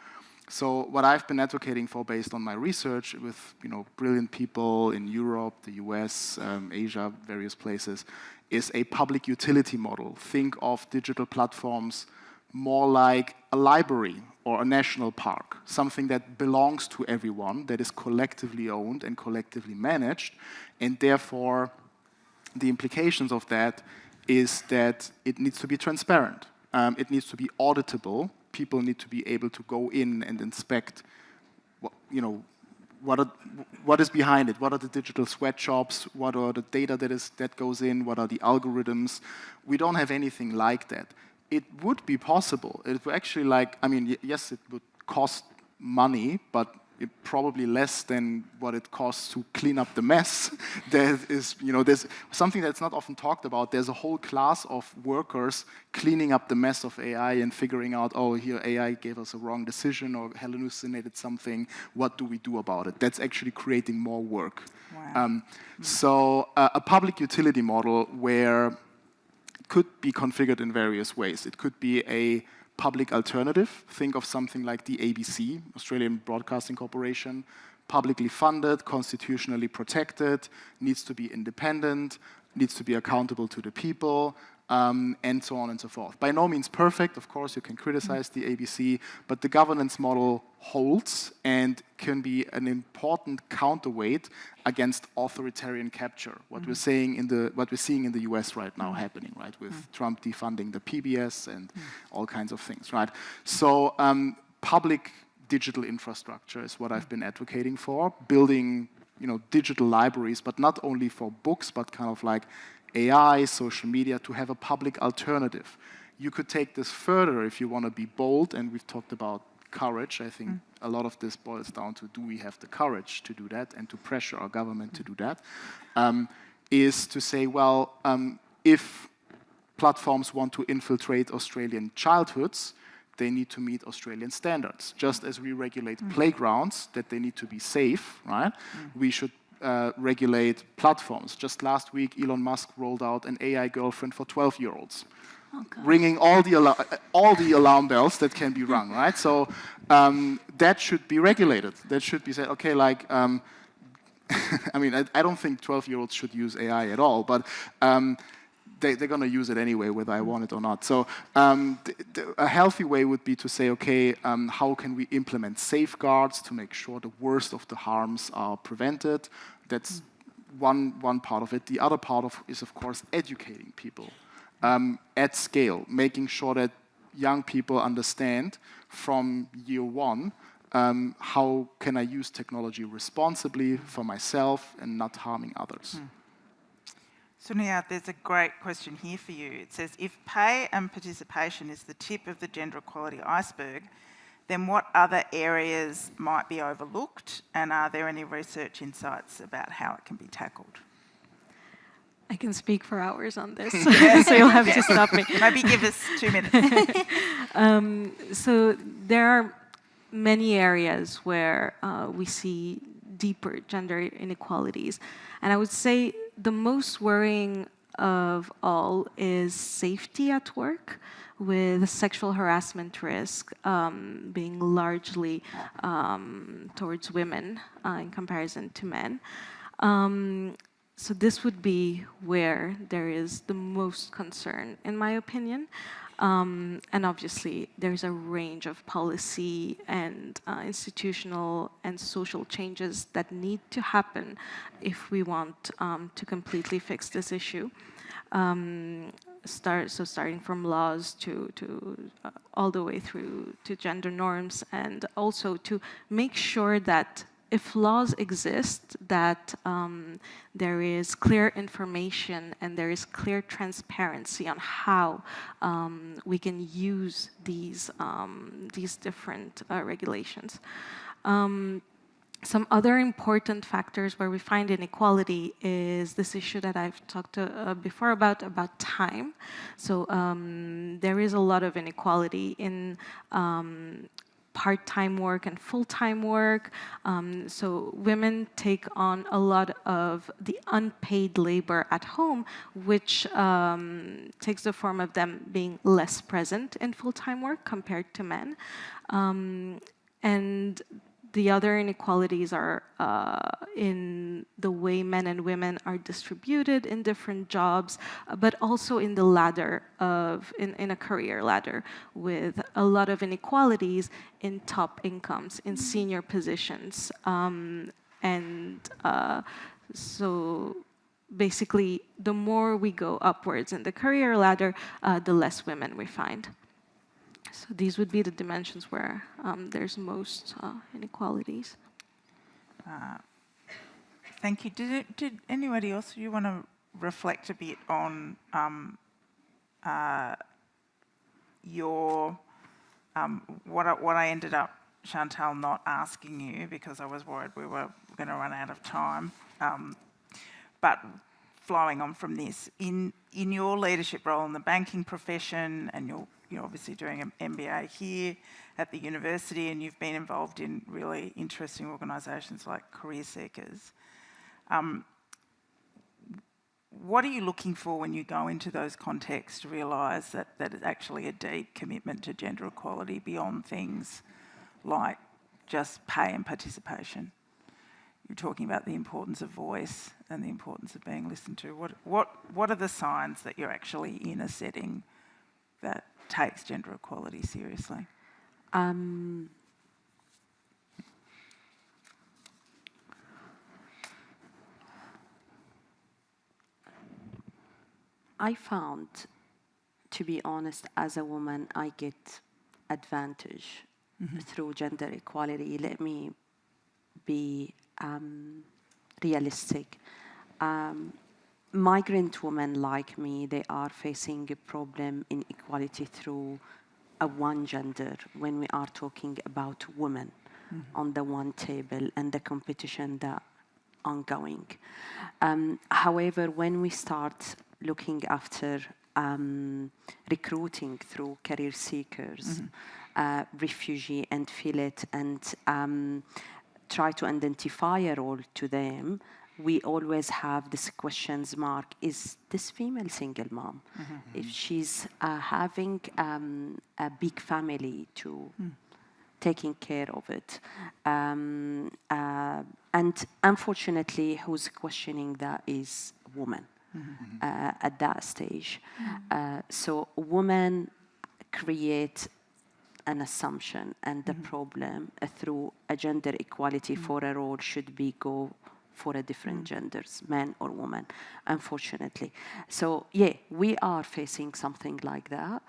So what I've been advocating for, based on my research with, brilliant people in Europe, the US, Asia, various places, is a public utility model. Think of digital platforms more like a library or a national park, something that belongs to everyone, that is collectively owned and collectively managed, and therefore the implications of that is that it needs to be transparent. It needs to be auditable. People need to be able to go in and inspect, what is behind it. What are the digital sweatshops? What are the data that goes in? What are the algorithms? We don't have anything like that. It would be possible. It would actually yes, it would cost money, but it probably less than what it costs to clean up the mess. There is, there's something that's not often talked about. There's a whole class of workers cleaning up the mess of AI and figuring out, here AI gave us a wrong decision or hallucinated something. What do we do about it? That's actually creating more work. Wow. So a public utility model where it could be configured in various ways. It could be a public alternative. Think of something like the ABC, Australian Broadcasting Corporation, publicly funded, constitutionally protected, needs to be independent, needs to be accountable to the people, and so on and so forth. By no means perfect, of course, you can criticize the ABC, but the governance model holds and can be an important counterweight against authoritarian capture. What we're seeing in the US right now happening, right, with Trump defunding the PBS and all kinds of things, right? So public digital infrastructure is what I've been advocating for, building, digital libraries, but not only for books, but kind of like AI, social media, to have a public alternative. You could take this further if you want to be bold, and we've talked about courage. I think a lot of this boils down to, do we have the courage to do that and to pressure our government to do that? Is to say, if platforms want to infiltrate Australian childhoods, they need to meet Australian standards. Just as we regulate playgrounds, that they need to be safe, right? We should regulate platforms. Just last week, Elon Musk rolled out an AI girlfriend for 12-year-olds. Ringing all the alarm bells that can be rung, right? So that should be regulated. That should be said, okay, I don't think 12-year-olds should use AI at all, but they're going to use it anyway, whether I want it or not. So a healthy way would be to say, okay, how can we implement safeguards to make sure the worst of the harms are prevented? That's one part of it. The other part is, of course, educating people at scale, making sure that young people understand from year one how can I use technology responsibly for myself and not harming others. Sonia, there's a great question here for you. It says, if pay and participation is the tip of the gender equality iceberg, then what other areas might be overlooked, and are there any research insights about how it can be tackled? I can speak for hours on this, so you'll have to stop me. Maybe give us 2 minutes. So there are many areas where we see deeper gender inequalities. And I would say the most worrying of all is safety at work, with sexual harassment risk being largely towards women in comparison to men. So this would be where there is the most concern, in my opinion. And obviously, there's a range of policy and institutional and social changes that need to happen if we want to completely fix this issue. Starting from laws to all the way through to gender norms, and also to make sure that if laws exist, that there is clear information and there is clear transparency on how we can use these different regulations. Some other important factors where we find inequality is this issue that I've talked before about time. So there is a lot of inequality in part-time work and full-time work. So women take on a lot of the unpaid labor at home, which takes the form of them being less present in full-time work compared to men. And the other inequalities are in the way men and women are distributed in different jobs, but also in the ladder in a career ladder, with a lot of inequalities in top incomes, in senior positions. So basically, the more we go upwards in the career ladder, the less women we find. So these would be the dimensions where there's most inequalities. Thank you. Did anybody else, you want to reflect a bit on your what I ended up, Chantal, not asking you because I was worried we were going to run out of time. But flowing on from this, in your leadership role in the banking profession, and you're obviously doing an MBA here at the university, and you've been involved in really interesting organisations like Career Seekers. What are you looking for when you go into those contexts to realise that it's actually a deep commitment to gender equality beyond things like just pay and participation? You're talking about the importance of voice and the importance of being listened to. What are the signs that you're actually in a setting that takes gender equality seriously? I found, to be honest, as a woman, I get advantage through gender equality. Let me be realistic. Migrant women like me, they are facing a problem in equality through a one gender when we are talking about women on the one table and the competition that ongoing. However, when we start looking after recruiting through career seekers, refugee, and fill it, and try to identify a role to them, we always have this questions mark: is this female single mom? If she's having a big family to taking care of it, and unfortunately, who's questioning that is woman at that stage. So women create an assumption, and the problem through a gender equality for a role should be go for a different genders, man or woman, unfortunately. So yeah, we are facing something like that.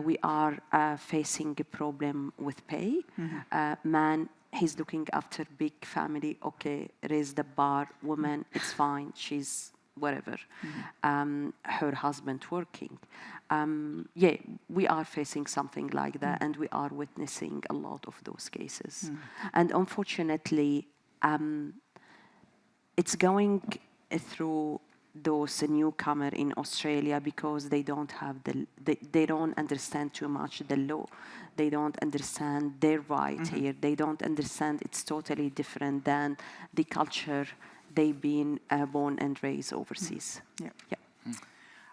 We are facing a problem with pay. Man, he's looking after big family, okay, raise the bar. Woman, it's fine, she's wherever her husband working. Yeah, we are facing something like that, and we are witnessing a lot of those cases. And unfortunately, it's going through those newcomer in Australia because they don't have they don't understand too much the law. They don't understand their right here. They don't understand it's totally different than the culture they've been born and raised overseas. Yeah. Yeah.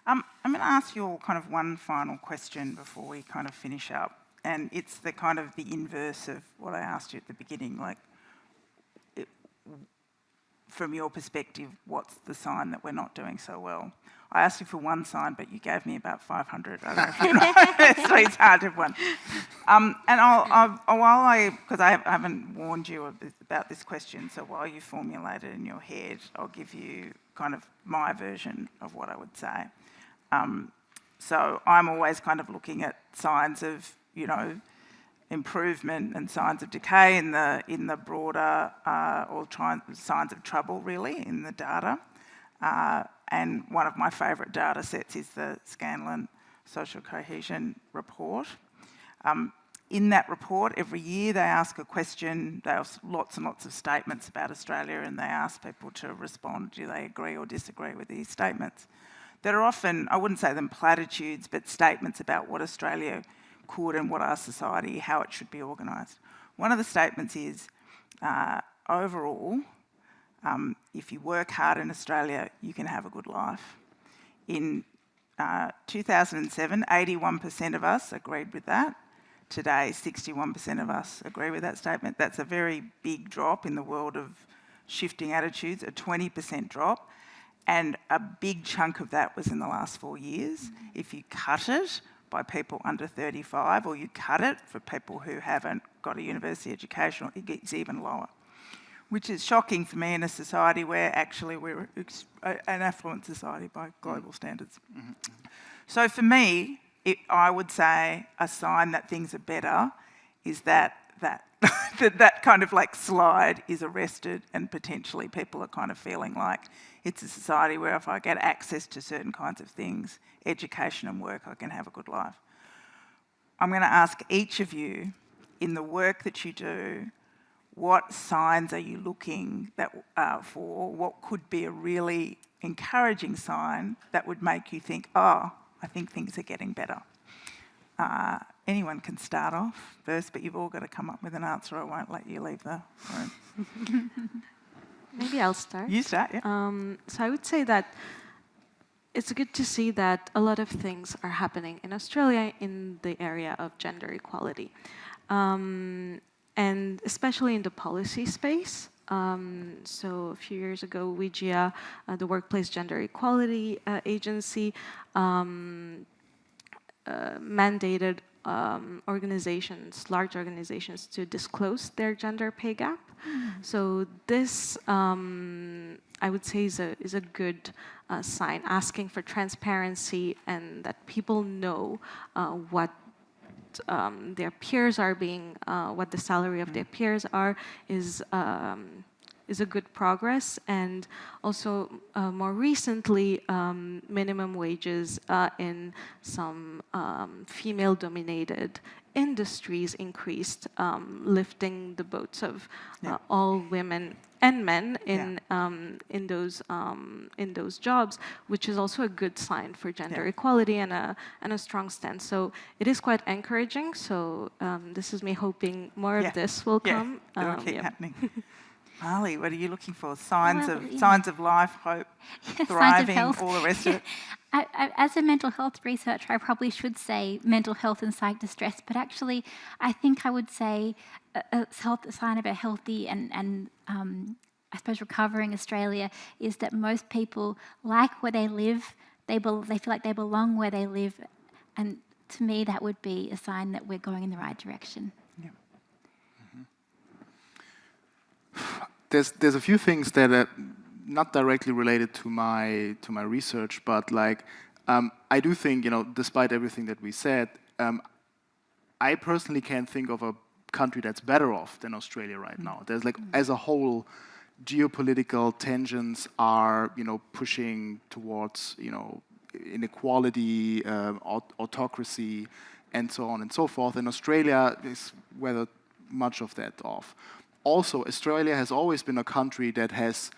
I'm going to ask you all kind of one final question before we kind of finish up, and it's the kind of the inverse of what I asked you at the beginning. Like, from your perspective, what's the sign that we're not doing so well? I asked you for one sign, but you gave me about 500. I don't know if you know, so it's hard to have one. And because I haven't warned you about this question, so while you formulate it in your head, I'll give you kind of my version of what I would say. So I'm always kind of looking at signs of, improvement and signs of decay in the broader, signs of trouble really in the data. And one of my favourite data sets is the Scanlon Social Cohesion Report. In that report, every year they ask a question, they have lots and lots of statements about Australia, and they ask people to respond, do they agree or disagree with these statements? That are often, I wouldn't say them platitudes, but statements about what Australia could and what our society, how it should be organised. One of the statements is, overall, if you work hard in Australia, you can have a good life. In 2007, 81% of us agreed with that. Today, 61% of us agree with that statement. That's a very big drop in the world of shifting attitudes, a 20% drop. And a big chunk of that was in the last 4 years. If you cut it by people under 35, or you cut it for people who haven't got a university education, it gets even lower. Which is shocking for me in a society where actually we're an affluent society by global standards. So for me, I would say a sign that things are better is that kind of like slide is arrested, and potentially people are kind of feeling like it's a society where if I get access to certain kinds of things, education and work, I can have a good life. I'm going to ask each of you, in the work that you do, what signs are you looking for? What could be a really encouraging sign that would make you think, oh, I think things are getting better? Anyone can start off first, but you've all got to come up with an answer. I won't let you leave the room. Maybe I'll start. You start, yeah. So I would say that it's good to see that a lot of things are happening in Australia in the area of gender equality. And especially in the policy space. So a few years ago, WGEA, the Workplace Gender Equality Agency, mandated large organizations, to disclose their gender pay gap. So this, I would say, is a good sign, asking for transparency and that people know what their peers are being, what the salary of their peers are, is a good progress. And also, more recently, minimum wages in some female-dominated industries increased, lifting the boats of all women and men in those jobs, which is also a good sign for gender equality and a strong stance. So it is quite encouraging. So this is me hoping more of this will come. It'll keep happening. Marley, what are you looking for? Signs of life, hope, thriving, all the rest of it? As a mental health researcher, I probably should say mental health and psych distress, but actually I think I would say a sign of a healthy and I suppose recovering Australia is that most people like where they live, they feel like they belong where they live, and to me that would be a sign that we're going in the right direction. Yeah. There's a few things that are not directly related to my research, but like I do think, despite everything that we said, I personally can't think of a country that's better off than Australia right now. There's like, as a whole, geopolitical tensions are, pushing towards, inequality, autocracy, and so on and so forth. And Australia is weathered much of that off. Also, Australia has always been a country that has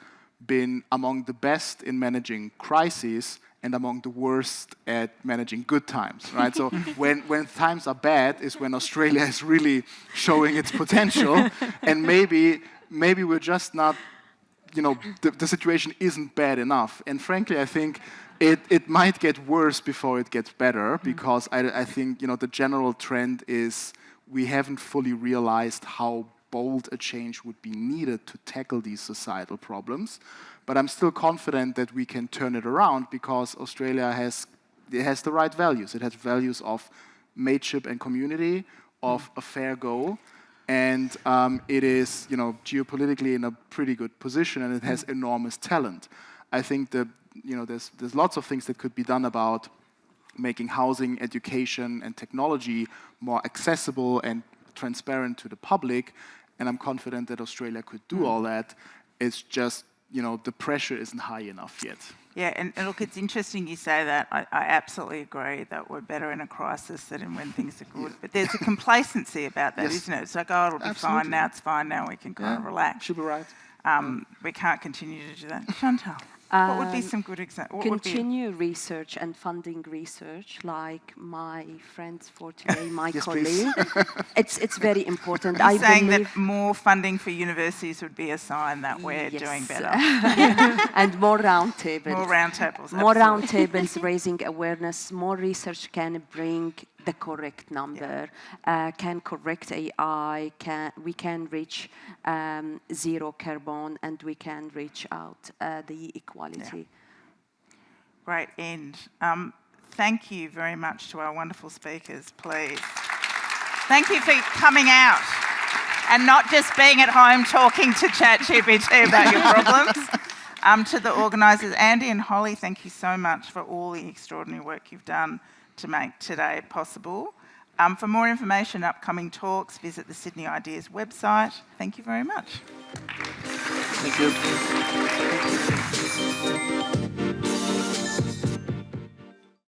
been among the best in managing crises and among the worst at managing good times, right? So when times are bad is when Australia is really showing its potential, and maybe we're just not, the situation isn't bad enough. And frankly, I think it might get worse before it gets better, because I think, the general trend is we haven't fully realized how bold a change would be needed to tackle these societal problems. But I'm still confident that we can turn it around, because Australia has the right values. It has values of mateship and community, of a fair go, and it is, geopolitically in a pretty good position, and it has enormous talent. I think that, there's lots of things that could be done about making housing, education, and technology more accessible and transparent to the public, and I'm confident that Australia could do all that. It's just, the pressure isn't high enough yet. Yeah, and look, it's interesting you say that. I absolutely agree that we're better in a crisis than when things are good. But there's a complacency about that, isn't it? It's like, oh, it'll be fine now, it's fine now, we can kind of relax. Should be right. We can't continue to do that. Chantal, what would be some good examples? Continue research and funding research, like my friends for today, my colleague. It's very important. You're saying that more funding for universities would be a sign that we're doing better. And more roundtables. More roundtables. More roundtables, raising awareness. More research can bring the correct number, can correct AI, we can reach zero carbon, and we can reach out the equality. Yeah. Great end. Thank you very much to our wonderful speakers, please. Thank you for coming out and not just being at home talking to ChatGPT about your problems. To the organisers, Andy and Holly, thank you so much for all the extraordinary work you've done to make today possible. For more information, upcoming talks, visit the Sydney Ideas website. Thank you very much. Thank you.